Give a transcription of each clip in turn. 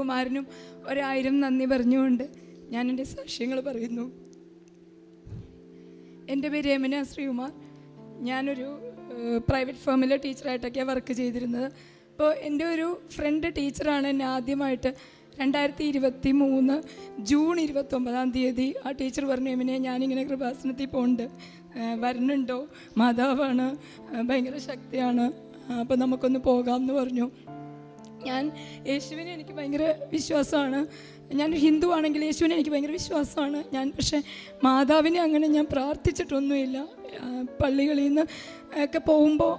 ശ്രീകുമാരനും 1000 നന്ദി പറഞ്ഞുകൊണ്ട് ഞാൻ എൻ്റെ സാക്ഷ്യങ്ങൾ പറയുന്നു. എൻ്റെ പേര് യമന ശ്രീകുമാർ. ഞാനൊരു പ്രൈവറ്റ് ഫേമിലെ ടീച്ചറായിട്ടൊക്കെയാണ് വർക്ക് ചെയ്തിരുന്നത്. അപ്പോൾ എൻ്റെ ഒരു ഫ്രണ്ട് ടീച്ചറാണ് എന്നെ ആദ്യമായിട്ട് 2023 ജൂൺ 29 ആ ടീച്ചർ പറഞ്ഞു, യമനെ ഞാനിങ്ങനെ കൃപാസനത്തിൽ പോകുന്നുണ്ട്, വരുന്നുണ്ടോ? മാതാവാണ്, ഭയങ്കര ശക്തിയാണ്, അപ്പോൾ നമുക്കൊന്ന് പോകാമെന്ന് പറഞ്ഞു. ഞാൻ യേശുവിനെ എനിക്ക് ഭയങ്കര വിശ്വാസമാണ്. ഞാൻ ഹിന്ദു ആണെങ്കിൽ യേശുവിനെ എനിക്ക് ഭയങ്കര വിശ്വാസമാണ്. പക്ഷേ മാതാവിനെ അങ്ങനെ ഞാൻ പ്രാർത്ഥിച്ചിട്ടൊന്നുമില്ല. പള്ളികളിൽ നിന്ന് ഒക്കെ പോകുമ്പോൾ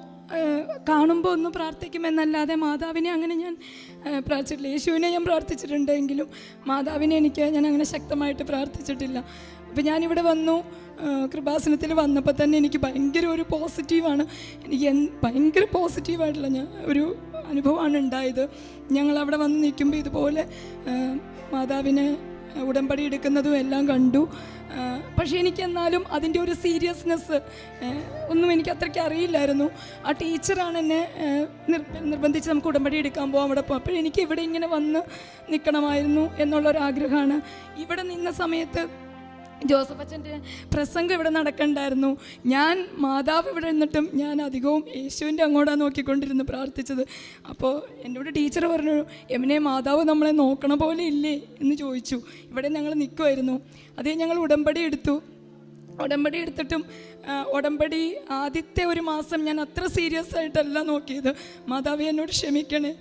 കാണുമ്പോൾ ഒന്ന് പ്രാർത്ഥിക്കുമെന്നല്ലാതെ മാതാവിനെ അങ്ങനെ ഞാൻ പ്രാർത്ഥിച്ചിട്ടില്ല. യേശുവിനെ ഞാൻ പ്രാർത്ഥിച്ചിട്ടുണ്ടെങ്കിലും മാതാവിനെ ഞാൻ അങ്ങനെ ശക്തമായിട്ട് പ്രാർത്ഥിച്ചിട്ടില്ല. അപ്പോൾ ഞാനിവിടെ വന്നു, കൃപാസനത്തിൽ വന്നപ്പോൾ തന്നെ എനിക്ക് ഭയങ്കര ഒരു പോസിറ്റീവാണ്. എനിക്ക് ഭയങ്കര പോസിറ്റീവായിട്ടുള്ള ഒരു അനുഭവമാണ് ഉണ്ടായത്. ഞങ്ങളവിടെ വന്ന് നിൽക്കുമ്പോൾ ഇതുപോലെ മാതാവിനെ ഉടമ്പടി എടുക്കുന്നതും എല്ലാം കണ്ടു. പക്ഷേ എനിക്കെന്നാലും അതിൻ്റെ ഒരു സീരിയസ്നെസ് ഒന്നും എനിക്ക് അത്രയ്ക്ക് അറിയില്ലായിരുന്നു. ആ ടീച്ചറാണ് എന്നെ നിർബന്ധിച്ച് നമുക്ക് ഉടമ്പടി എടുക്കാൻ പോകാം അവിടെ പോകും. അപ്പോഴെനിക്ക് ഇവിടെ ഇങ്ങനെ വന്ന് നിൽക്കണമായിരുന്നു എന്നുള്ളൊരാഗ്രഹമാണ്. ഇവിടെ നിന്ന സമയത്ത് ജോസഫ് അച്ഛൻ്റെ പ്രസംഗം ഇവിടെ നടക്കണ്ടായിരുന്നു. ഞാൻ മാതാവ് ഇവിടെ നിന്നിട്ടും ഞാൻ അധികവും യേശുവിൻ്റെ അങ്ങോട്ടാണ് നോക്കിക്കൊണ്ടിരുന്ന് പ്രാർത്ഥിച്ചത്. അപ്പോൾ എന്നോട് ടീച്ചർ പറഞ്ഞു, യമനെ മാതാവ് നമ്മളെ നോക്കണ പോലെ ഇല്ലേ എന്ന് ചോദിച്ചു. ഇവിടെ ഞങ്ങൾ നിൽക്കുമായിരുന്നു. അതേ ഞങ്ങൾ ഉടമ്പടി എടുത്തു. ഉടമ്പടി എടുത്തിട്ടും ഉടമ്പടി ആദ്യത്തെ ഒരു മാസം ഞാൻ അത്ര സീരിയസ് ആയിട്ടല്ല നോക്കിയത്. മാതാവേ എന്നോട് ക്ഷമിക്കണേ,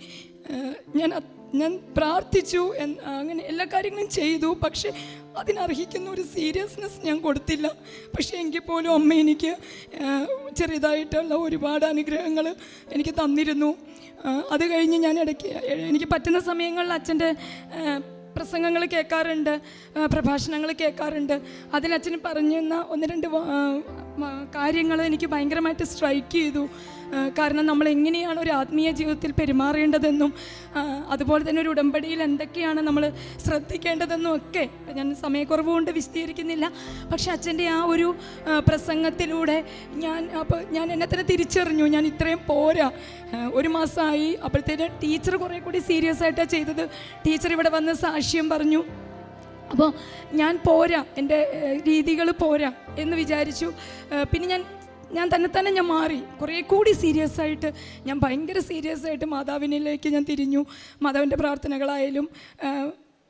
ഞാൻ പ്രാർത്ഥിച്ചു, അങ്ങനെ എല്ലാ കാര്യങ്ങളും ചെയ്തു. പക്ഷേ അതിനർഹിക്കുന്ന ഒരു സീരിയസ്നെസ് ഞാൻ കൊടുത്തില്ല. പക്ഷേ എങ്കിൽ പോലും അമ്മ എനിക്ക് ചെറുതായിട്ടുള്ള ഒരുപാട് അനുഗ്രഹങ്ങൾ എനിക്ക് തന്നിരുന്നു. അത് കഴിഞ്ഞ് ഞാൻ എനിക്ക് പറ്റുന്ന സമയങ്ങളിൽ അച്ഛൻ്റെ പ്രസംഗങ്ങൾ കേൾക്കാറുണ്ട്, പ്രഭാഷണങ്ങൾ കേൾക്കാറുണ്ട്. അതിലച്ഛന് പറഞ്ഞു തന്ന 1-2 കാര്യങ്ങൾ എനിക്ക് ഭയങ്കരമായിട്ട് സ്ട്രൈക്ക് ചെയ്തു. കാരണം നമ്മൾ എങ്ങനെയാണ് ഒരു ആത്മീയ ജീവിതത്തിൽ പെരുമാറേണ്ടതെന്നും അതുപോലെ തന്നെ ഒരു ഉടമ്പടിയിൽ എന്തൊക്കെയാണ് നമ്മൾ ശ്രദ്ധിക്കേണ്ടതെന്നും ഒക്കെ ഞാൻ സമയക്കുറവ് കൊണ്ട് വിശദീകരിക്കുന്നില്ല. പക്ഷെ അച്ഛൻ്റെ ആ ഒരു പ്രസംഗത്തിലൂടെ ഞാൻ എന്നെ തന്നെ തിരിച്ചറിഞ്ഞു, ഞാൻ ഇത്രയും പോരാ. 1 മാസമായി. അപ്പോഴത്തേന് ടീച്ചർ കുറേ കൂടി സീരിയസ് ആയിട്ടാണ് ചെയ്തത്. ടീച്ചർ ഇവിടെ വന്ന് സാക്ഷ്യം പറഞ്ഞു. അപ്പോൾ ഞാൻ പോരാ, എൻ്റെ രീതികൾ പോരാ എന്ന് വിചാരിച്ചു. പിന്നെ ഞാൻ തന്നെ മാറി. കുറേ കൂടി സീരിയസ് ആയിട്ട് ഞാൻ ഭയങ്കര സീരിയസ് ആയിട്ട് മാതാവിനിലേക്ക് ഞാൻ തിരിഞ്ഞു. മാതാവിൻ്റെ പ്രാർത്ഥനകളായാലും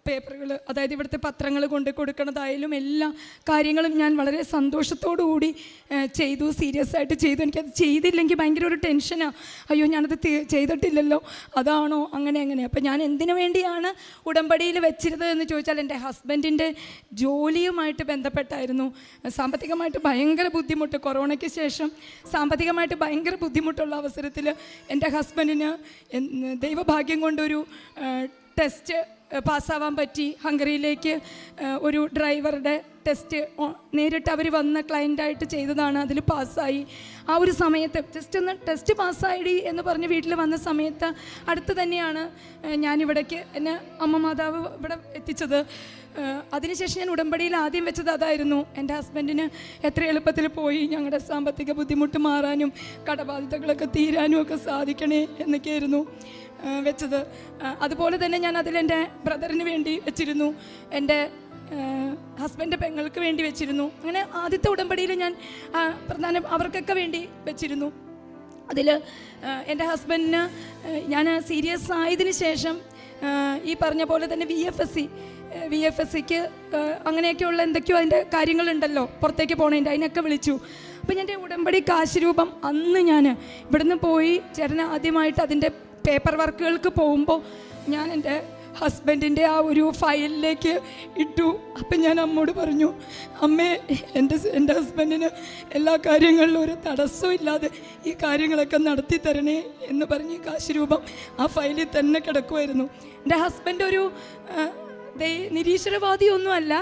പേപ്പറുകൾ, അതായത് ഇവിടുത്തെ പത്രങ്ങൾ കൊണ്ട് കൊടുക്കണതായാലും എല്ലാ കാര്യങ്ങളും ഞാൻ വളരെ സന്തോഷത്തോടു കൂടി ചെയ്തു, സീരിയസ് ആയിട്ട് ചെയ്തു. എനിക്കത് ചെയ്തില്ലെങ്കിൽ ഭയങ്കര ഒരു ടെൻഷനാണ്. അയ്യോ ഞാനത് ചെയ്തിട്ടില്ലല്ലോ, അതാണോ അങ്ങനെ. അപ്പോൾ ഞാൻ എന്തിനു വേണ്ടിയാണ് ഉടമ്പടിയിൽ വെച്ചിരുന്നത് എന്ന് ചോദിച്ചാൽ എൻ്റെ ഹസ്ബൻഡിൻ്റെ ജോലിയുമായിട്ട് ബന്ധപ്പെട്ടായിരുന്നു. സാമ്പത്തികമായിട്ട് ഭയങ്കര ബുദ്ധിമുട്ട്, കൊറോണയ്ക്ക് ശേഷം സാമ്പത്തികമായിട്ട് ഭയങ്കര ബുദ്ധിമുട്ടുള്ള അവസരത്തിൽ എൻ്റെ ഹസ്ബൻഡിന് ദൈവഭാഗ്യം കൊണ്ടൊരു ടെസ്റ്റ് പാസ്സാവാൻ പറ്റി. ഹംഗറിയിലേക്ക് ഒരു ഡ്രൈവറുടെ ടെസ്റ്റ് നേരിട്ട് അവർ വന്ന ക്ലയൻ്റായിട്ട് ചെയ്തതാണ്. അതിൽ പാസ്സായി. ആ ഒരു സമയത്ത് ടെസ്റ്റ് പാസ്സായി എന്ന് പറഞ്ഞ് വീട്ടിൽ വന്ന സമയത്ത് അടുത്ത് തന്നെയാണ് ഞാനിവിടേക്ക് എന്നെ അമ്മ മാതാവ് ഇവിടെ എത്തിച്ചത്. അതിനുശേഷം ഞാൻ ഉടമ്പടിയിൽ ആദ്യം വെച്ചത് അതായിരുന്നു. എൻ്റെ ഹസ്ബൻഡിന് എത്ര എളുപ്പത്തിൽ പോയി ഞങ്ങളുടെ സാമ്പത്തിക ബുദ്ധിമുട്ട് മാറാനും കടബാധ്യതകളൊക്കെ തീരാനും ഒക്കെ സാധിക്കണേ എന്നൊക്കെയായിരുന്നു വെച്ചത്. അതുപോലെ തന്നെ ഞാൻ അതിലെൻ്റെ ബ്രദറിന് വേണ്ടി വെച്ചിരുന്നു, എൻ്റെ ഹസ്ബൻഡ് പെങ്ങൾക്ക് വേണ്ടി വെച്ചിരുന്നു. അങ്ങനെ ആദ്യത്തെ ഉടമ്പടിയിൽ ഞാൻ അവർക്കൊക്കെ വേണ്ടി വെച്ചിരുന്നു. അതിൽ എൻ്റെ ഹസ്ബൻഡിന് ഞാൻ സീരിയസ് ആയതിനു ശേഷം ഈ പറഞ്ഞ പോലെ തന്നെ VFSCക്ക് അങ്ങനെയൊക്കെയുള്ള എന്തൊക്കെയോ അതിൻ്റെ കാര്യങ്ങളുണ്ടല്ലോ, പുറത്തേക്ക് പോകണതിൻ്റെ, അതിനൊക്കെ വിളിച്ചു. അപ്പോൾ എൻ്റെ ഉടമ്പടി കാശ് രൂപം അന്ന് ഞാൻ ഇവിടുന്ന് പോയി ചേട്ടന് ആദ്യമായിട്ട് അതിൻ്റെ പേപ്പർ വർക്കുകൾക്ക് പോകുമ്പോൾ ഞാൻ എൻ്റെ ഹസ്ബൻഡിൻ്റെ ആ ഒരു ഫയലിലേക്ക് ഇട്ടു. അപ്പം ഞാൻ അമ്മോട് പറഞ്ഞു, അമ്മേ എൻ്റെ ഹസ്ബൻഡിന് എല്ലാ കാര്യങ്ങളിലും ഒരു തടസ്സവും ഇല്ലാതെ ഈ കാര്യങ്ങളൊക്കെ നടത്തി തരണേ എന്ന് പറഞ്ഞ് കാശ് രൂപം ആ ഫയലിൽ തന്നെ കിടക്കുമായിരുന്നു. എൻ്റെ ഹസ്ബൻഡ് ഒരു നിരീശ്വരവാദിയൊന്നുമല്ല,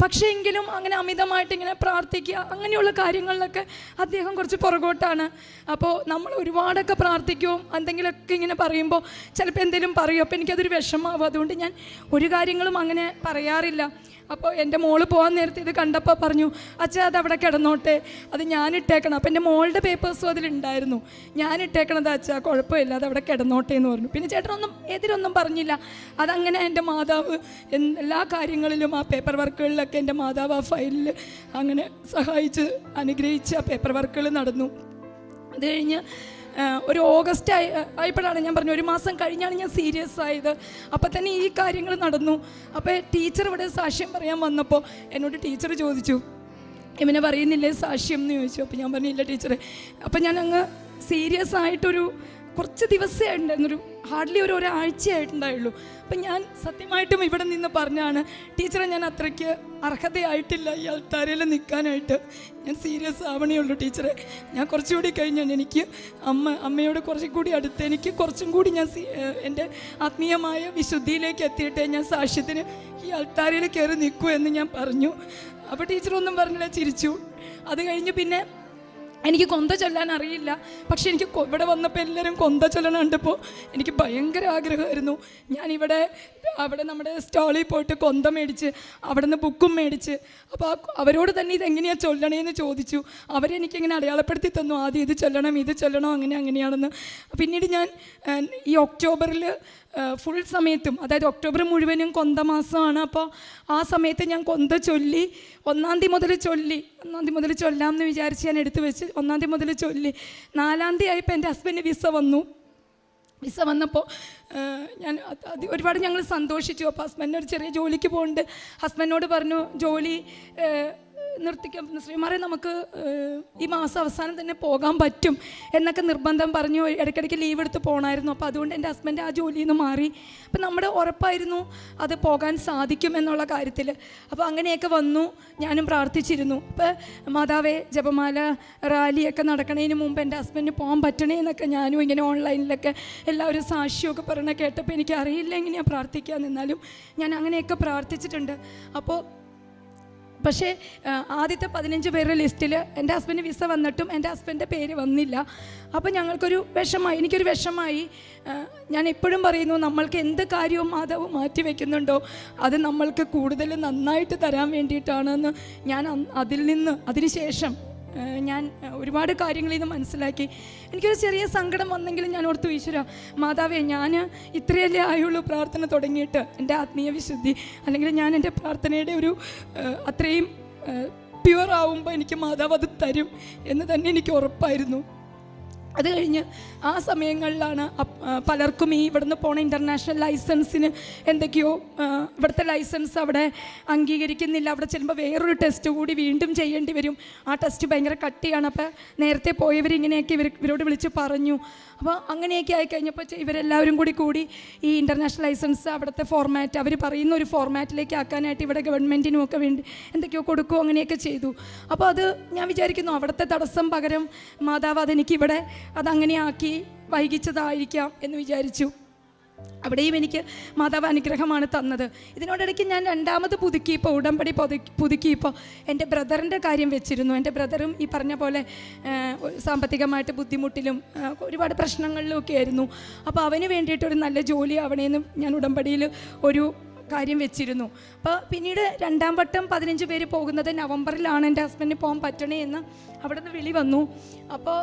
പക്ഷേ എങ്കിലും അങ്ങനെ അമിതമായിട്ട് ഇങ്ങനെ പ്രാർത്ഥിക്കുക അങ്ങനെയുള്ള കാര്യങ്ങളിലൊക്കെ അദ്ദേഹം കുറച്ച് പുറകോട്ടാണ്. അപ്പോൾ നമ്മൾ ഒരുപാടൊക്കെ പ്രാർത്ഥിക്കും, എന്തെങ്കിലുമൊക്കെ ഇങ്ങനെ പറയുമ്പോൾ ചിലപ്പോൾ എന്തെങ്കിലും പറയും, അപ്പോൾ എനിക്കതൊരു വിഷമാവും. അതുകൊണ്ട് ഞാൻ ഒരു കാര്യങ്ങളും അങ്ങനെ പറയാറില്ല. അപ്പോൾ എൻ്റെ മോള് പോകാൻ നേരത്തെ ഇത് കണ്ടപ്പോൾ പറഞ്ഞു, അച്ഛാ അത് അവിടെ കിടന്നോട്ടെ, അത് ഞാനിട്ടേക്കണം. അപ്പോൾ എൻ്റെ മോളുടെ പേപ്പേഴ്സും അതിലുണ്ടായിരുന്നു. ഞാനിട്ടേക്കണത് അച്ഛാ, കുഴപ്പമില്ല, അത് അവിടെ കിടന്നോട്ടെ എന്ന് പറഞ്ഞു. പിന്നെ ചേട്ടനൊന്നും എതിരൊന്നും പറഞ്ഞില്ല. അതങ്ങനെ എൻ്റെ മാതാവ് എല്ലാ കാര്യങ്ങളിലും ആ പേപ്പർ വർക്കുകളിലൊക്കെ എൻ്റെ മാതാവ് ആ ഫയലിൽ അങ്ങനെ സഹായിച്ച് അനുഗ്രഹിച്ച് ആ പേപ്പർ വർക്കുകൾ നടന്നു. അത് കഴിഞ്ഞ് ഒരു ഓഗസ്റ്റ് ആയപ്പോഴാണ് ഞാൻ പറഞ്ഞു, ഒരു മാസം കഴിഞ്ഞാണ് ഞാൻ സീരിയസ് ആയത്. അപ്പോൾ തന്നെ ഈ കാര്യങ്ങൾ നടന്നു. അപ്പോൾ ടീച്ചർ ഇവിടെ സാക്ഷ്യം പറയാൻ വന്നപ്പോൾ എന്നോട് ടീച്ചർ ചോദിച്ചു, ഇവനെ പറയുന്നില്ലേ സാക്ഷ്യം എന്ന് ചോദിച്ചു. അപ്പോൾ ഞാൻ പറഞ്ഞില്ല ടീച്ചറെ. അപ്പോൾ ഞാൻ അങ്ങ് സീരിയസ് ആയിട്ടൊരു കുറച്ച് ദിവസമേ ഉണ്ടായിരുന്നൊരു ഹാർഡ്ലി ഒരാഴ്ചയായിട്ടുണ്ടായുള്ളൂ. അപ്പം ഞാൻ സത്യമായിട്ടും ഇവിടെ നിന്ന് പറഞ്ഞാണ്, ടീച്ചറെ ഞാൻ അത്രയ്ക്ക് അർഹതയായിട്ടില്ല ഈ അൾത്താരയിൽ നിൽക്കാനായിട്ട്, ഞാൻ സീരിയസ് ആവണേ ഉള്ളൂ ടീച്ചറെ, ഞാൻ കുറച്ചുകൂടി കഴിഞ്ഞാണ് എനിക്ക് അമ്മയോട് കുറച്ചും കൂടി അടുത്ത് എനിക്ക് കുറച്ചും കൂടി ഞാൻ എൻ്റെ ആത്മീയമായ വിശുദ്ധിയിലേക്ക് എത്തിയിട്ടേ ഞാൻ സാക്ഷ്യത്തിന് ഈ അൾത്താരയിൽ കയറി നിൽക്കൂ എന്ന് ഞാൻ പറഞ്ഞു. അപ്പോൾ ടീച്ചറൊന്നും പറഞ്ഞില്ല, ചിരിച്ചു. അത് കഴിഞ്ഞ് പിന്നെ എനിക്ക് കൊന്ത ചൊല്ലാൻ അറിയില്ല, പക്ഷെ എനിക്ക് ഇവിടെ വന്നപ്പോൾ എല്ലാവരും കൊന്ത ചൊല്ലണം കണ്ടപ്പോൾ എനിക്ക് ഭയങ്കര ആഗ്രഹമായിരുന്നു. അവിടെ നമ്മുടെ സ്റ്റാളിൽ പോയിട്ട് കൊന്ത മേടിച്ച് അവിടെ നിന്ന് ബുക്കും മേടിച്ച്, അപ്പോൾ അവരോട് തന്നെ ഇതെങ്ങനെയാണ് ചൊല്ലണേന്ന് ചോദിച്ചു. അവരെനിക്കിങ്ങനെ അടയാളപ്പെടുത്തി തന്നു, ആദ്യം ഇത് ചൊല്ലണം അങ്ങനെയാണെന്ന്. പിന്നീട് ഞാൻ ഈ ഒക്ടോബറിൽ ഫുൾ സമയത്തും, അതായത് ഒക്ടോബർ മുഴുവനും കൊന്ത മാസമാണ്. അപ്പോൾ ആ സമയത്ത് ഞാൻ കൊന്ത ചൊല്ലി 1-ാം തീയതി മുതൽ ചൊല്ലാമെന്ന് വിചാരിച്ച് ഞാൻ എടുത്തു വെച്ച് 1-ാം തീയതി മുതൽ ചൊല്ലി. 4-ാം തീയതി ആയപ്പോൾ എൻ്റെ ഹസ്ബൻഡ് വിസ വന്നപ്പോൾ ഞാൻ ഒരുപാട് ഞങ്ങൾ സന്തോഷിച്ചു. അപ്പോൾ ഹസ്ബൻഡ് ഒരു ചെറിയ ജോലിക്ക് പോകുന്നുണ്ട്. ഹസ്ബൻഡിനോട് പറഞ്ഞു, ജോലി നിർത്തിക്കാം ശ്രീമാരെ, നമുക്ക് ഈ മാസം അവസാനം തന്നെ പോകാൻ പറ്റും എന്നൊക്കെ നിർബന്ധം പറഞ്ഞു. ഇടയ്ക്കിടയ്ക്ക് ലീവ് എടുത്ത് പോകണമായിരുന്നു. അപ്പോൾ അതുകൊണ്ട് എൻ്റെ ഹസ്ബൻഡ് ആ ജോലിയിൽ നിന്ന് മാറി. അപ്പം നമ്മുടെ ഉറപ്പായിരുന്നു അത് പോകാൻ സാധിക്കും എന്നുള്ള കാര്യത്തിൽ. അപ്പോൾ അങ്ങനെയൊക്കെ വന്നു, ഞാനും പ്രാർത്ഥിച്ചിരുന്നു. അപ്പോൾ മാതാവേ, ജപമാല റാലിയൊക്കെ നടക്കണതിന് മുമ്പ് എൻ്റെ ഹസ്ബൻഡിന് പോകാൻ പറ്റണേ എന്നൊക്കെ ഞാനും ഇങ്ങനെ ഓൺലൈനിലൊക്കെ എല്ലാവരും സാക്ഷിയൊക്കെ പറയണ കേട്ടപ്പോൾ എനിക്ക് അറിയില്ല എങ്ങനെയാണ് പ്രാർത്ഥിക്കുക. എന്നാലും ഞാൻ അങ്ങനെയൊക്കെ പ്രാർത്ഥിച്ചിട്ടുണ്ട്. പക്ഷേ ആദ്യത്തെ 15 പേരുടെ ലിസ്റ്റിൽ എൻ്റെ ഹസ്ബൻഡ് വിസ വന്നിട്ടും എൻ്റെ ഹസ്ബൻഡിൻ്റെ പേര് വന്നില്ല. അപ്പോൾ എനിക്കൊരു വിഷമായി. ഞാൻ എപ്പോഴും പറയുന്നു, നമ്മൾക്ക് എന്ത് കാര്യവും മാതാവ് മാറ്റി വയ്ക്കുന്നുണ്ടോ അത് നമ്മൾക്ക് കൂടുതൽ നന്നായിട്ട് തരാൻ വേണ്ടിയിട്ടാണെന്ന് ഞാൻ അതിനുശേഷം ഞാൻ ഒരുപാട് കാര്യങ്ങളിൽ നിന്ന് മനസ്സിലാക്കി. എനിക്കൊരു ചെറിയ സങ്കടം വന്നെങ്കിലും ഞാൻ ഓർത്തു, ഈശ്വര മാതാവേ, ഞാൻ ഇത്രയല്ലേ ആയുള്ളൂ പ്രാർത്ഥന തുടങ്ങിയിട്ട്, എൻ്റെ ആത്മീയ വിശുദ്ധി അല്ലെങ്കിൽ ഞാൻ എൻ്റെ പ്രാർത്ഥനയുടെ ഒരു അത്രയും പ്യുവർ ആവുമ്പോൾ എനിക്ക് മാതാവ് അത് തരും എന്ന് തന്നെ എനിക്ക് ഉറപ്പായിരുന്നു. അത് കഴിഞ്ഞ് ആ സമയങ്ങളിലാണ് പലർക്കും ഈ ഇവിടുന്ന് പോണ ഇൻ്റർനാഷണൽ ലൈസൻസിന് എന്തൊക്കെയോ ഇവിടുത്തെ ലൈസൻസ് അവിടെ അംഗീകരിക്കുന്നില്ല. അവിടെ ചെല്ലുമ്പോൾ വേറൊരു ടെസ്റ്റ് കൂടി വീണ്ടും ചെയ്യേണ്ടി വരും. ആ ടെസ്റ്റ് ഭയങ്കര കട്ടിയാണ്. അപ്പോൾ നേരത്തെ പോയവരിങ്ങനെയൊക്കെ ഇവരോട് വിളിച്ച് പറഞ്ഞു. അപ്പോൾ അങ്ങനെയൊക്കെ ആയിക്കഴിഞ്ഞപ്പോൾ ഇവരെല്ലാവരും കൂടി ഈ ഇൻ്റർനാഷണൽ ലൈസൻസ് അവിടുത്തെ ഫോർമാറ്റ് അവർ പറയുന്ന ഒരു ഫോർമാറ്റിലേക്ക് ആക്കാനായിട്ട് ഇവിടെ ഗവൺമെൻറ്റിനും ഒക്കെ വേണ്ടി എന്തൊക്കെയോ കൊടുക്കുകയോ അങ്ങനെയൊക്കെ ചെയ്തു. അപ്പോൾ അത് ഞാൻ വിചാരിക്കുന്നു, അവിടുത്തെ തടസ്സം പകരം മാതാവ് അതെനിക്കിവിടെ അതങ്ങനെ ആക്കി വൈകിച്ചതായിരിക്കാം എന്ന് വിചാരിച്ചു. അവിടെയും എനിക്ക് മാതാവ് അനുഗ്രഹമാണ് തന്നത്. ഇതിനോടിടയ്ക്ക് ഞാൻ 2ാമത് പുതുക്കിയപ്പോൾ, ഉടമ്പടി പുതുക്കിയപ്പോൾ എൻ്റെ ബ്രദറിൻ്റെ കാര്യം വെച്ചിരുന്നു. എൻ്റെ ബ്രദറും ഈ പറഞ്ഞ പോലെ സാമ്പത്തികമായിട്ട് ബുദ്ധിമുട്ടിലും ഒരുപാട് പ്രശ്നങ്ങളിലും ഒക്കെ ആയിരുന്നു. അപ്പോൾ അവന് വേണ്ടിയിട്ടൊരു നല്ല ജോലി ആവണേന്ന് ഞാൻ ഉടമ്പടിയിൽ ഒരു കാര്യം വെച്ചിരുന്നു. അപ്പോൾ പിന്നീട് 2ാം വട്ടം 15 പേര് പോകുന്നത് നവംബറിലാണ്. എൻ്റെ ഹസ്ബൻഡിന് പോകാൻ പറ്റണേ എന്ന് അവിടെ നിന്ന് വിളി വന്നു. അപ്പോൾ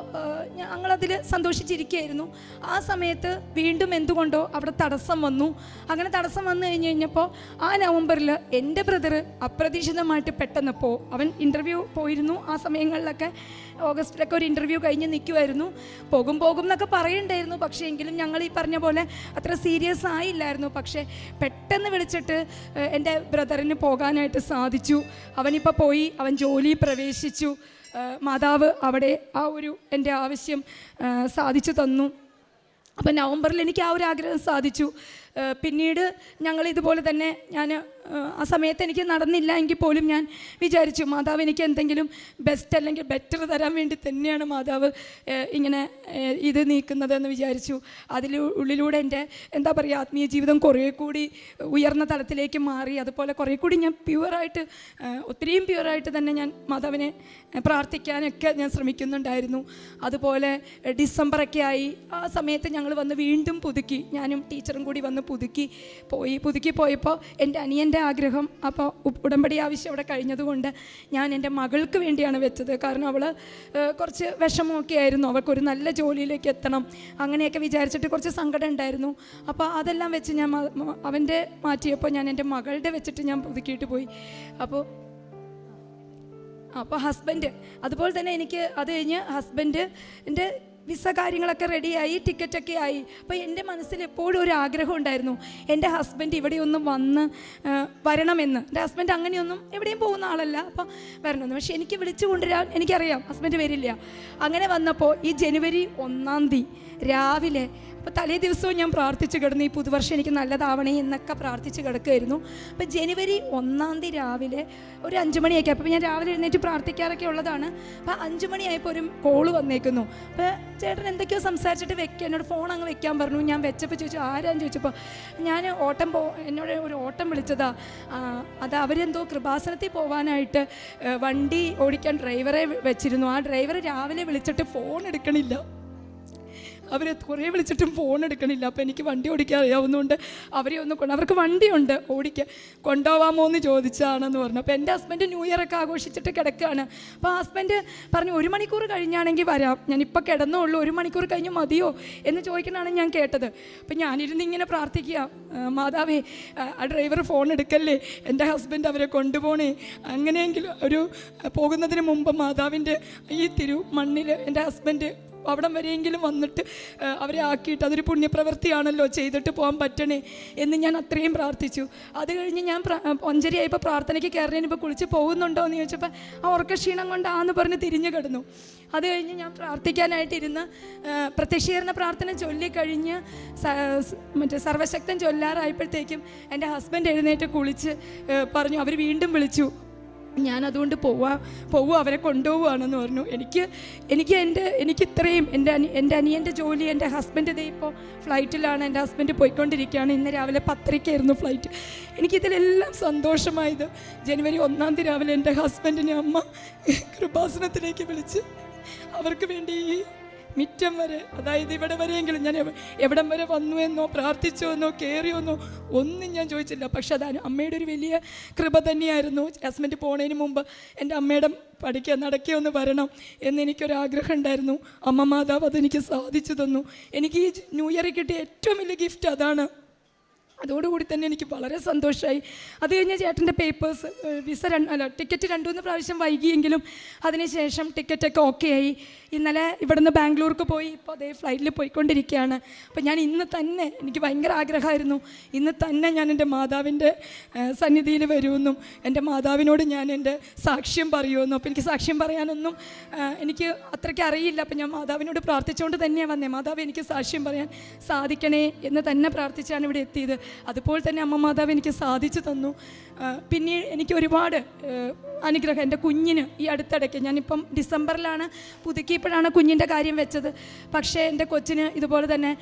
ഞങ്ങളതിൽ സന്തോഷിച്ചിരിക്കുകയായിരുന്നു. ആ സമയത്ത് വീണ്ടും എന്തുകൊണ്ടോ അവിടെ തടസ്സം വന്നു. അങ്ങനെ തടസ്സം വന്നു കഴിഞ്ഞപ്പോൾ ആ നവംബറിൽ എൻ്റെ ബ്രദർ അപ്രതീക്ഷിതമായിട്ട് പെട്ടെന്ന് അവൻ ഇൻ്റർവ്യൂ പോയിരുന്നു. ആ സമയങ്ങളിലൊക്കെ ഓഗസ്റ്റിലൊക്കെ ഒരു ഇൻ്റർവ്യൂ കഴിഞ്ഞ് നിൽക്കുമായിരുന്നു. പോകും എന്നൊക്കെ പറയണ്ടായിരുന്നു. പക്ഷേ എങ്കിലും ഞങ്ങൾ ഈ പറഞ്ഞ പോലെ അത്ര സീരിയസ് ആയില്ലായിരുന്നു. പക്ഷേ പെട്ടെന്ന് വിളിച്ചിട്ട് എൻ്റെ ബ്രദറിന് പോകാനായിട്ട് സാധിച്ചു. അവനിപ്പോൾ പോയി, അവൻ ജോലി പ്രവേശിച്ചു. മാതാവ് അവിടെ ആ ഒരു എൻ്റെ ആവശ്യം സാധിച്ചു തന്നു. അപ്പോൾ നവംബറിൽ എനിക്ക് ആ ഒരു ആഗ്രഹം സാധിച്ചു. പിന്നീട് ഞങ്ങൾ ഇതുപോലെ തന്നെ ഞാൻ ആ സമയത്ത് എനിക്ക് നടന്നില്ല എങ്കിൽ പോലും ഞാൻ വിചാരിച്ചു മാതാവ് എനിക്ക് എന്തെങ്കിലും ബെസ്റ്റ് അല്ലെങ്കിൽ ബെറ്റർ തരാൻ വേണ്ടി തന്നെയാണ് മാതാവ് ഇങ്ങനെ ഇത് നീക്കുന്നതെന്ന് വിചാരിച്ചു. ഉള്ളിലൂടെ എൻ്റെ എന്താ പറയുക ആത്മീയ ജീവിതം കുറേ കൂടി ഉയർന്ന തലത്തിലേക്ക് മാറി. അതുപോലെ കുറേ കൂടി ഞാൻ പ്യുവറായിട്ട് ഒത്തിരിയും പ്യുവറായിട്ട് തന്നെ ഞാൻ മാതാവിനെ പ്രാർത്ഥിക്കാനൊക്കെ ഞാൻ ശ്രമിക്കുന്നുണ്ടായിരുന്നു. അതുപോലെ ഡിസംബറൊക്കെ ആയി. ആ സമയത്ത് ഞങ്ങൾ വന്ന് വീണ്ടും പുതുക്കി, ഞാനും ടീച്ചറും കൂടി വന്ന് പുതുക്കി പോയപ്പോൾ എൻ്റെ അനിയൻ്റെ ആഗ്രഹം, അപ്പോൾ ഉടമ്പടി ആവശ്യം അവിടെ കഴിഞ്ഞതുകൊണ്ട് ഞാൻ എൻ്റെ മകൾക്ക് വേണ്ടിയാണ് വെച്ചത്. കാരണം അവൾ കുറച്ച് വിഷമമൊക്കെ ആയിരുന്നു, അവൾക്കൊരു നല്ല ജോലിയിലേക്ക് എത്തണം അങ്ങനെയൊക്കെ വിചാരിച്ചിട്ട് കുറച്ച് സങ്കടം ഉണ്ടായിരുന്നു. അപ്പോൾ അതെല്ലാം വെച്ച് ഞാൻ അവൻ്റെ മാറ്റിയപ്പോൾ ഞാൻ എൻ്റെ മകളുടെ വെച്ചിട്ട് ഞാൻ പുതുക്കിയിട്ട് പോയി. അപ്പോൾ ഹസ്ബൻഡ് അതുപോലെ തന്നെ എനിക്ക് അത് കഴിഞ്ഞ് ഹസ്ബൻഡിൻ്റെ വിസ കാര്യങ്ങളൊക്കെ റെഡിയായി, ടിക്കറ്റൊക്കെ ആയി. അപ്പോൾ എൻ്റെ മനസ്സിൽ എപ്പോഴും ഒരു ആഗ്രഹം ഉണ്ടായിരുന്നു, എൻ്റെ ഹസ്ബൻഡ് ഇവിടെയൊന്നും വരണമെന്ന്. എൻ്റെ ഹസ്ബൻഡ് അങ്ങനെയൊന്നും എവിടെയും പോകുന്ന ആളല്ല, അപ്പോൾ വരണമെന്ന്. പക്ഷേ എനിക്ക് വിളിച്ചു കൊണ്ടുവരാൻ എനിക്കറിയാം ഹസ്ബൻഡ് വരില്ല. അങ്ങനെ വന്നപ്പോൾ ഈ ജനുവരി 1-ാം തീയതി രാവിലെ, അപ്പോൾ തലേ ദിവസവും ഞാൻ പ്രാർത്ഥിച്ച് കിടന്നു ഈ പുതുവർഷം എനിക്ക് നല്ലതാവണേ എന്നൊക്കെ പ്രാർത്ഥിച്ച് കിടക്കുമായിരുന്നു. അപ്പോൾ ജനുവരി 1-ാം തീയതി രാവിലെ ഒരു 5 മണിയൊക്കെ, അപ്പോൾ ഞാൻ രാവിലെ എഴുന്നേറ്റ് പ്രാർത്ഥിക്കാറൊക്കെ ഉള്ളതാണ്. അപ്പോൾ 5 മണിയായപ്പോൾ ഒരു കോള് വന്നേക്കുന്നു. അപ്പോൾ ചേട്ടൻ എന്തൊക്കെയോ സംസാരിച്ചിട്ട് എന്നോട് ഫോൺ അങ്ങ് വെക്കാൻ പറഞ്ഞു. ഞാൻ വെച്ചപ്പോൾ ചോദിച്ചു ആരാന്ന് ചോദിച്ചപ്പോൾ ഞാൻ എന്നോട് ഒരു ഓട്ടം വിളിച്ചതാ. അത് അവരെന്തോ കൃപാസനത്തിൽ പോകാനായിട്ട് വണ്ടി ഓടിക്കാൻ ഡ്രൈവറെ വെച്ചിരുന്നു. ആ ഡ്രൈവറെ രാവിലെ വിളിച്ചിട്ട് ഫോൺ എടുക്കണില്ല. അവരെ കുറേ വിളിച്ചിട്ടും ഫോൺ എടുക്കണില്ല. അപ്പോൾ എനിക്ക് വണ്ടി ഓടിക്കാൻ അറിയാവുന്നതുകൊണ്ട് അവരെ അവർക്ക് വണ്ടിയുണ്ട് കൊണ്ടുപോകാമോ എന്ന് ചോദിച്ചാണെന്ന് പറഞ്ഞു. അപ്പോൾ എൻ്റെ ഹസ്ബൻഡ് ന്യൂ ഇയർ ഒക്കെ ആഘോഷിച്ചിട്ട് കിടക്കുകയാണ്. അപ്പോൾ ഹസ്ബൻഡ് പറഞ്ഞു 1 മണിക്കൂർ കഴിഞ്ഞാണെങ്കിൽ വരാം, ഞാനിപ്പോൾ കിടന്നുള്ളൂ, 1 മണിക്കൂർ കഴിഞ്ഞ് മതിയോ എന്ന് ചോദിക്കണതാണ് ഞാൻ കേട്ടത്. അപ്പോൾ ഞാനിരുന്ന് ഇങ്ങനെ പ്രാർത്ഥിക്കുക, മാതാവേ ആ ഡ്രൈവർ ഫോൺ എടുക്കല്ലേ, എൻ്റെ ഹസ്ബൻഡ് അവരെ കൊണ്ടുപോകണേ, അങ്ങനെയെങ്കിലും പോകുന്നതിന് മുമ്പ് മാതാവിൻ്റെ ഈ മണ്ണിൽ എൻ്റെ ഹസ്ബൻഡ് അവിടം വരെയെങ്കിലും വന്നിട്ട് അവരെ ആക്കിയിട്ട് അതൊരു പുണ്യപ്രവൃത്തിയാണല്ലോ, ചെയ്തിട്ട് പോകാൻ പറ്റണേ എന്ന് ഞാൻ അത്രയും പ്രാർത്ഥിച്ചു. അത് കഴിഞ്ഞ് ഞാൻ 5:30 ആയപ്പോൾ പ്രാർത്ഥനയ്ക്ക് കയറിയതിന് ഇപ്പോൾ കുളിച്ച് പോകുന്നുണ്ടോ എന്ന് ചോദിച്ചപ്പോൾ ആ ഉറക്കക്ഷീണം കൊണ്ടാന്ന് പറഞ്ഞ് തിരിഞ്ഞു കിടന്നു. അത് കഴിഞ്ഞ് ഞാൻ പ്രാർത്ഥിക്കാനായിട്ടിരുന്ന് പ്രത്യക്ഷീകരണ പ്രാർത്ഥന ചൊല്ലിക്കഴിഞ്ഞ് സർവശക്തൻ ചൊല്ലാറായപ്പോഴത്തേക്കും എൻ്റെ ഹസ്ബൻഡ് എഴുന്നേറ്റ് കുളിച്ച് പറഞ്ഞു, അവർ വീണ്ടും വിളിച്ചു, ഞാൻ അതുകൊണ്ട് പോവുക അവരെ കൊണ്ടുപോവുകയാണെന്ന് പറഞ്ഞു. എനിക്ക് ഇത്രയും എൻ്റെ അനിയൻ്റെ ജോലി, എൻ്റെ ഹസ്ബൻഡ് ഇതേ ഇപ്പോൾ ഫ്ലൈറ്റിലാണ്, എൻ്റെ ഹസ്ബൻഡ് പോയിക്കൊണ്ടിരിക്കുകയാണ്. ഇന്ന് രാവിലെ 10:30 ഫ്ലൈറ്റ്. എനിക്കിതിലെല്ലാം സന്തോഷമായത് ജനുവരി 1-ാം തീയതി രാവിലെ എൻ്റെ ഹസ്ബൻഡിനെ അമ്മ കൃപാസനത്തിലേക്ക് വിളിച്ച് അവർക്ക് വേണ്ടി ഈ മിറ്റം വരെ, അതായത് ഇവിടെ വരെയെങ്കിലും ഞാൻ എവിടം വരെ വന്നു എന്നോ പ്രാർത്ഥിച്ചോ എന്നോ കയറിയോന്നോ ഒന്നും ഞാൻ ചോദിച്ചില്ല. പക്ഷെ അത് അമ്മയുടെ ഒരു വലിയ കൃപ തന്നെയായിരുന്നു. ഹസ്ബൻഡ് പോണതിന് മുമ്പ് എൻ്റെ അമ്മയുടെ നടക്കുക ഒന്ന് വരണം എന്നെനിക്കൊരാഗ്രഹം ഉണ്ടായിരുന്നു. അമ്മ മാതാവ് അതെനിക്ക് സാധിച്ചു തന്നു. എനിക്ക് ഈ ന്യൂ ഇയറിൽ കിട്ടിയ ഏറ്റവും വലിയ ഗിഫ്റ്റ് അതാണ്. അതോടുകൂടി തന്നെ എനിക്ക് വളരെ സന്തോഷമായി. അത് കഴിഞ്ഞ് ചേട്ടൻ്റെ പേപ്പേഴ്സ് ടിക്കറ്റ് 2-3 പ്രാവശ്യം വൈകിയെങ്കിലും അതിനുശേഷം ടിക്കറ്റൊക്കെ ഓക്കെ ആയി. ഇന്നലെ ഇവിടുന്ന് ബാംഗ്ലൂർക്ക് പോയി, ഇപ്പോൾ അതേ ഫ്ലൈറ്റിൽ പോയിക്കൊണ്ടിരിക്കുകയാണ്. അപ്പോൾ ഞാൻ ഇന്ന് തന്നെ, എനിക്ക് ഭയങ്കര ആഗ്രഹമായിരുന്നു, ഇന്ന് തന്നെ ഞാൻ എൻ്റെ മാതാവിൻ്റെ സന്നിധിയിൽ വരുമെന്നും എൻ്റെ മാതാവിനോട് ഞാൻ എൻ്റെ സാക്ഷ്യം പറയുമെന്നും. അപ്പോൾ എനിക്ക് സാക്ഷ്യം പറയാനൊന്നും എനിക്ക് അത്രയ്ക്ക് അറിയില്ല. അപ്പോൾ ഞാൻ മാതാവിനോട് പ്രാർത്ഥിച്ചുകൊണ്ട് തന്നെയാണ് വന്നത്. മാതാവ് എനിക്ക് സാക്ഷ്യം പറയാൻ സാധിക്കണേ എന്ന് തന്നെ പ്രാർത്ഥിച്ചാണ് ഇവിടെ എത്തിയത്. അതുപോലെ തന്നെ അമ്മ മാതാവ് എനിക്ക് സാധിച്ചു തന്നു. പിന്നീട് എനിക്ക് ഒരുപാട് അനുഗ്രഹം. എൻ്റെ കുഞ്ഞിന് ഈ അടുത്തിടയ്ക്ക്, ഞാനിപ്പം ഡിസംബറിലാണ് പുതുക്കിയപ്പോഴാണ് കുഞ്ഞിൻ്റെ കാര്യം വെച്ചത്. പക്ഷേ എൻ്റെ കൊച്ചിന് ഇതുപോലെ തന്നെ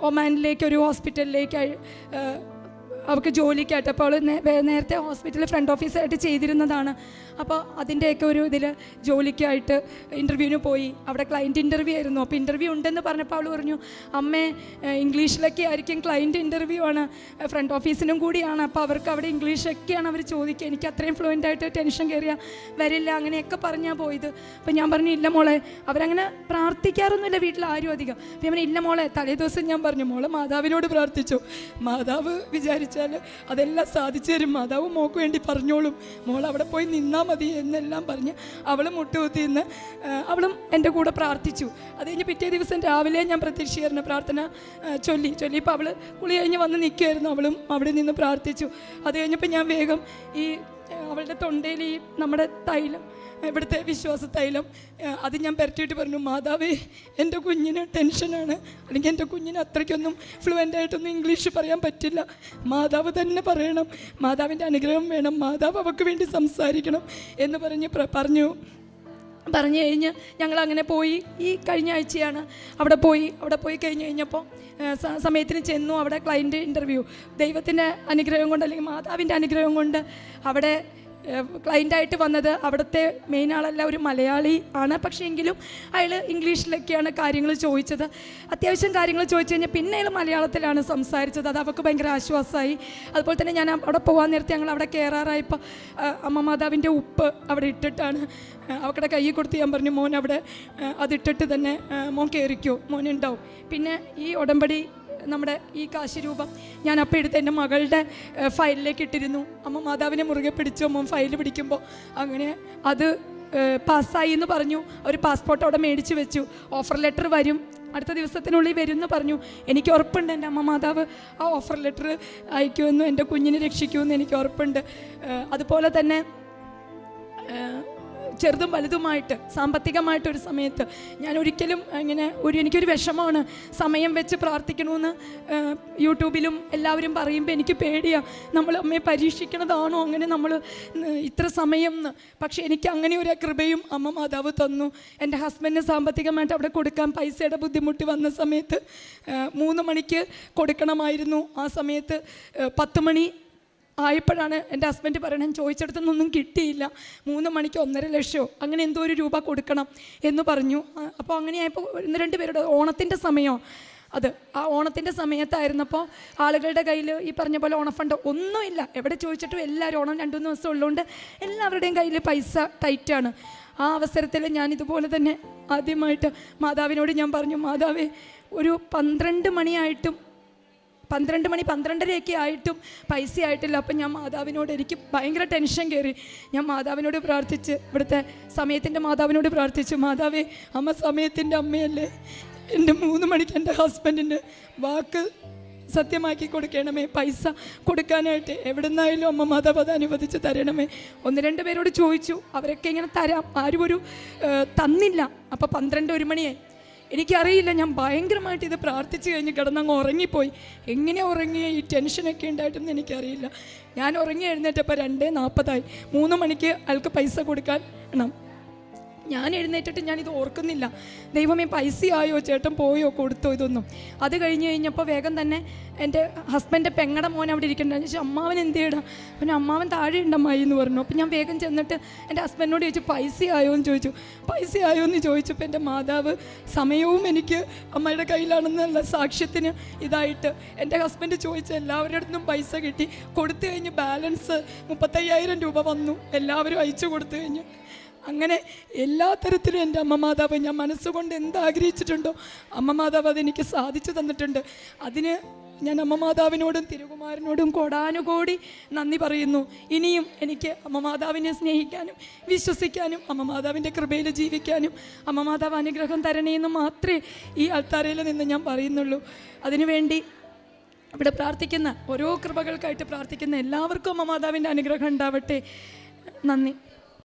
ഒമാനിലേക്ക് ഒരു ഹോസ്പിറ്റലിലേക്ക് അവർക്ക് ജോലിക്കായിട്ട്, അപ്പോൾ അവൾ നേരത്തെ ഹോസ്പിറ്റലിൽ ഫ്രണ്ട് ഓഫീസായിട്ട് ചെയ്തിരുന്നതാണ്. അപ്പോൾ അതിൻ്റെയൊക്കെ ഒരു ഇതിൽ ജോലിക്കായിട്ട് ഇൻ്റർവ്യൂവിന് പോയി. അവിടെ ക്ലയൻറ്റ് ഇൻ്റർവ്യൂ ആയിരുന്നു. അപ്പോൾ ഇൻ്റർവ്യൂ ഉണ്ടെന്ന് പറഞ്ഞപ്പോൾ അവൾ പറഞ്ഞു, അമ്മേ ഇംഗ്ലീഷിലൊക്കെ ആയിരിക്കും, ക്ലയൻറ്റ് ഇൻ്റർവ്യൂ ആണ്, ഫ്രണ്ട് ഓഫീസിനും കൂടിയാണ്, അപ്പോൾ അവർക്ക് അവിടെ ഇംഗ്ലീഷൊക്കെയാണ് അവർ ചോദിക്കുക, എനിക്ക് അത്രയും ഫ്ലുവൻ്റായിട്ട് ടെൻഷൻ കയറിയാൽ വരില്ല, അങ്ങനെയൊക്കെ പറഞ്ഞാൽ പോയത്. അപ്പോൾ ഞാൻ പറഞ്ഞു, ഇല്ല മോളെ, അവരങ്ങനെ പ്രാർത്ഥിക്കാറൊന്നുമില്ല വീട്ടിൽ ആരും അധികം. അപ്പോൾ ഞാൻ ഇല്ല മോളെ, തലേ ദിവസം ഞാൻ പറഞ്ഞു, മോളെ മാതാവിനോട് പ്രാർത്ഥിച്ചു, മാതാവ് വിചാരിച്ചാൽ അതെല്ലാം സാധിച്ചു തരും, മാതാവ് മോക്ക് വേണ്ടി പറഞ്ഞോളും, മോൾ അവിടെ പോയി നിന്നാൽ മതി എന്നെല്ലാം പറഞ്ഞ് അവൾ മുട്ടുകുത്തി നിന്ന് അവളും എൻ്റെ കൂടെ പ്രാർത്ഥിച്ചു. അത് കഴിഞ്ഞ് പിറ്റേ ദിവസം രാവിലെ ഞാൻ പ്രത്യക്ഷീകരണ പ്രാർത്ഥന ചൊല്ലിയപ്പോൾ അവൾ കുളി കഴിഞ്ഞ് വന്ന് നിൽക്കുമായിരുന്നു. അവളും അവിടെ നിന്ന് പ്രാർത്ഥിച്ചു. അത് കഴിഞ്ഞപ്പോൾ ഞാൻ വേഗം ഈ അവളുടെ തൊണ്ടയിൽ ഈ നമ്മുടെ തൈലം, ഇവിടുത്തെ വിശ്വാസ തൈലം, അത് ഞാൻ പരട്ടിയിട്ട് പറഞ്ഞു, മാതാവേ എൻ്റെ കുഞ്ഞിന് ടെൻഷനാണ്, അല്ലെങ്കിൽ എൻ്റെ കുഞ്ഞിന് അത്രയ്ക്കൊന്നും ഫ്ലുവൻ്റായിട്ടൊന്നും ഇംഗ്ലീഷ് പറയാൻ പറ്റില്ല, മാതാവ് തന്നെ പറയണം, മാതാവിൻ്റെ അനുഗ്രഹം വേണം, മാതാവ് അവൾക്ക് വേണ്ടി സംസാരിക്കണം എന്ന് പറഞ്ഞു കഴിഞ്ഞ് ഞങ്ങൾ അങ്ങനെ പോയി. ഈ കഴിഞ്ഞ ആഴ്ചയാണ് അവിടെ പോയി കഴിഞ്ഞ് കഴിഞ്ഞപ്പോൾ സമയത്തിന് ചെന്നു. അവിടെ ക്ലയൻറ്റ് ഇൻ്റർവ്യൂ, ദൈവത്തിൻ്റെ അനുഗ്രഹം കൊണ്ട് അല്ലെങ്കിൽ മാതാവിൻ്റെ അനുഗ്രഹം കൊണ്ട് അവിടെ ക്ലയൻ്റായിട്ട് വന്നത് അവിടുത്തെ മെയിൻ ആളല്ല, ഒരു മലയാളി ആണ്. പക്ഷേ എങ്കിലും അയാൾ ഇംഗ്ലീഷിലൊക്കെയാണ് കാര്യങ്ങൾ ചോദിച്ചത്. അത്യാവശ്യം കാര്യങ്ങൾ ചോദിച്ചു കഴിഞ്ഞാൽ പിന്നെ അയാൾ മലയാളത്തിലാണ് സംസാരിച്ചത്. അത് അവൾക്ക് ഭയങ്കര ആശ്വാസമായി. അതുപോലെ തന്നെ ഞാൻ അവിടെ പോകാൻ നേരത്തെ ഞങ്ങൾ അവിടെ കയറാറായപ്പോൾ അമ്മ മാതാവിൻ്റെ ഉപ്പ് അവിടെ ഇട്ടിട്ടാണ് അവക്കടെ കൈ കൊടുത്ത് ഞാൻ പറഞ്ഞു, മോൻ അവിടെ അതിട്ടിട്ട് തന്നെ മോൻ കയറിക്കോ, മോനുണ്ടാവും. പിന്നെ ഈ ഉടമ്പടി നമ്മുടെ ഈ കാശ് രൂപം ഞാൻ അപ്പം എടുത്ത് എൻ്റെ മകളുടെ ഫയലിലേക്ക് ഇട്ടിരുന്നു. അമ്മ മാതാവിനെ മുറുകെ പിടിച്ചു മോൻ ഫയൽ പിടിക്കുമ്പോൾ. അങ്ങനെ അത് പാസ്സായി എന്ന് പറഞ്ഞു. ഒരു പാസ്പോർട്ട് അവിടെ മേടിച്ച് വെച്ചു. ഓഫർ ലെറ്റർ വരും, അടുത്ത ദിവസത്തിനുള്ളിൽ വരും എന്ന് പറഞ്ഞു. എനിക്ക് ഉറപ്പുണ്ട് എൻ്റെ അമ്മ മാതാവ് ആ ഓഫർ ലെറ്റർ അയക്കുമെന്നും എൻ്റെ കുഞ്ഞിനെ രക്ഷിക്കുമെന്നും എനിക്ക് ഉറപ്പുണ്ട്. അതുപോലെ തന്നെ ചെറുതും വലുതുമായിട്ട് സാമ്പത്തികമായിട്ടൊരു സമയത്ത് ഞാൻ ഒരിക്കലും ഇങ്ങനെ എനിക്കൊരു വിഷമമാണ് സമയം വെച്ച് പ്രാർത്ഥിക്കണമെന്ന് യൂട്യൂബിലും എല്ലാവരും പറയുമ്പോൾ എനിക്ക് പേടിയാണ്, നമ്മൾ അമ്മയെ പരീക്ഷിക്കണതാണോ അങ്ങനെ നമ്മൾ ഇത്ര സമയം എന്ന്. പക്ഷേ എനിക്ക് അങ്ങനെ ഒരു കൃപയും അമ്മ മാതാവ് തന്നു. എൻ്റെ ഹസ്ബൻഡിന് സാമ്പത്തികമായിട്ട് അവിടെ കൊടുക്കാൻ പൈസയുടെ ബുദ്ധിമുട്ട് വന്ന സമയത്ത് 3 മണിക്ക് കൊടുക്കണമായിരുന്നു. ആ സമയത്ത് 10 മണി ആയപ്പോഴാണ് എൻ്റെ ഹസ്ബൻഡ് പറയണം, ചോദിച്ചെടുത്തൊന്നും കിട്ടിയില്ല, 3 മണിക്ക് 1.5 ലക്ഷമോ അങ്ങനെ എന്തോ ഒരു രൂപ കൊടുക്കണം എന്ന് പറഞ്ഞു. അപ്പോൾ അങ്ങനെയായപ്പോൾ 1-2 പേരുടെ ഓണത്തിൻ്റെ സമയമോ അത് ആ ഓണത്തിൻ്റെ സമയത്തായിരുന്നപ്പോൾ ആളുകളുടെ കയ്യിൽ ഈ പറഞ്ഞ പോലെ ഓണഫണ്ട് ഒന്നുമില്ല. എവിടെ ചോദിച്ചിട്ടും എല്ലാവരും ഓണം 2-3 ദിവസം ഉള്ളതുകൊണ്ട് എല്ലാവരുടെയും കയ്യിൽ പൈസ ടൈറ്റാണ്. ആ അവസരത്തിൽ ഞാൻ ഇതുപോലെ തന്നെ ആദ്യമായിട്ട് മാതാവിനോട് ഞാൻ പറഞ്ഞു, മാതാവേ ഒരു 12 മണിയായിട്ടും 12:30 ആയിട്ടും പൈസ ആയിട്ടില്ല. അപ്പം ഞാൻ മാതാവിനോട് എനിക്ക് ഭയങ്കര ടെൻഷൻ കയറി. ഞാൻ മാതാവിനോട് പ്രാർത്ഥിച്ച്, ഇവിടുത്തെ സമയത്തിൻ്റെ മാതാവിനോട് പ്രാർത്ഥിച്ചു, മാതാവേ അമ്മ സമയത്തിൻ്റെ അമ്മയല്ലേ, എൻ്റെ 3 മണിക്ക് എൻ്റെ ഹസ്ബൻഡിൻ്റെ വാക്ക് സത്യമാക്കി കൊടുക്കണമേ, പൈസ കൊടുക്കാനായിട്ട് എവിടെ നിന്നായാലും അമ്മ മാതാവ് അത് അനുവദിച്ച് തരണമേ. 1-2 പേരോട് ചോദിച്ചു, അവരൊക്കെ ഇങ്ങനെ തരാം, ആരും ഒരു തന്നില്ല. അപ്പോൾ 12-1 മണിയായി. എനിക്കറിയില്ല, ഞാൻ ഭയങ്കരമായിട്ട് ഇത് പ്രാർത്ഥിച്ച് കഴിഞ്ഞ് കിടന്നങ്ങ് ഉറങ്ങിപ്പോയി. എങ്ങനെ ഉറങ്ങിയ ഈ ടെൻഷനൊക്കെ ഉണ്ടായിട്ടെന്ന് എനിക്കറിയില്ല. ഞാൻ ഉറങ്ങി എഴുന്നേറ്റപ്പോൾ 2:40 3 മണിക്ക് അയാൾക്ക് പൈസ കൊടുക്കാൻ വേണം. ഞാൻ എഴുന്നേറ്റിട്ട് ഞാനിത് ഓർക്കുന്നില്ല, ദൈവമേ പൈസയായോ, ചേട്ടൻ പോയോ, കൊടുത്തോ ഇതൊന്നും. അത് കഴിഞ്ഞപ്പോൾ വേഗം തന്നെ എൻ്റെ ഹസ്ബൻഡ് പെങ്ങടെ മോൻ അവിടെ ഇരിക്കണ്ടായിരുന്നു. ചോദിച്ചു, അമ്മാവൻ എന്ത് ചെയ്യണം? പിന്നെ അമ്മാവൻ താഴെ ഉണ്ടമ്മായി എന്ന് പറഞ്ഞു. അപ്പം ഞാൻ വേഗം ചെന്നിട്ട് എൻ്റെ ഹസ്ബൻഡിനോട് ചോദിച്ചു, പൈസയായോ എന്ന് ചോദിച്ചു. പൈസയായോ എന്ന് ചോദിച്ചപ്പോൾ എൻ്റെ മാതാവ് സമയവും എനിക്ക് അമ്മയുടെ കയ്യിലാണെന്നുള്ള സാക്ഷ്യത്തിന് ഇതായിട്ട് എൻ്റെ ഹസ്ബൻഡ് ചോദിച്ച എല്ലാവരുടെ അടുത്തും പൈസ കിട്ടി. കൊടുത്തു കഴിഞ്ഞ് ബാലൻസ് 35,000 രൂപ വന്നു, എല്ലാവരും അയച്ചു കൊടുത്തു കഴിഞ്ഞു. അങ്ങനെ എല്ലാ തരത്തിലും എൻ്റെ അമ്മ മാതാവ് ഞാൻ മനസ്സുകൊണ്ട് എന്താഗ്രഹിച്ചിട്ടുണ്ടോ അമ്മ മാതാവ് അതെനിക്ക് സാധിച്ചു തന്നിട്ടുണ്ട്. അതിന് ഞാൻ അമ്മ മാതാവിനോടും തിരുകുമാരനോടും കോടാനുകോടി നന്ദി പറയുന്നു. ഇനിയും എനിക്ക് അമ്മ മാതാവിനെ സ്നേഹിക്കാനും വിശ്വസിക്കാനും അമ്മ മാതാവിൻ്റെ കൃപയിൽ ജീവിക്കാനും അമ്മ മാതാവ് അനുഗ്രഹം തരണേന്ന് മാത്രമേ ഈ അൾത്താരയിൽ നിന്ന് ഞാൻ പറയുന്നുള്ളൂ. അതിനുവേണ്ടി ഇവിടെ പ്രാർത്ഥിക്കുന്ന ഓരോ കൃപകൾക്കായിട്ട് പ്രാർത്ഥിക്കുന്ന എല്ലാവർക്കും അമ്മ മാതാവിൻ്റെ അനുഗ്രഹം ഉണ്ടാവട്ടെ. നന്ദി.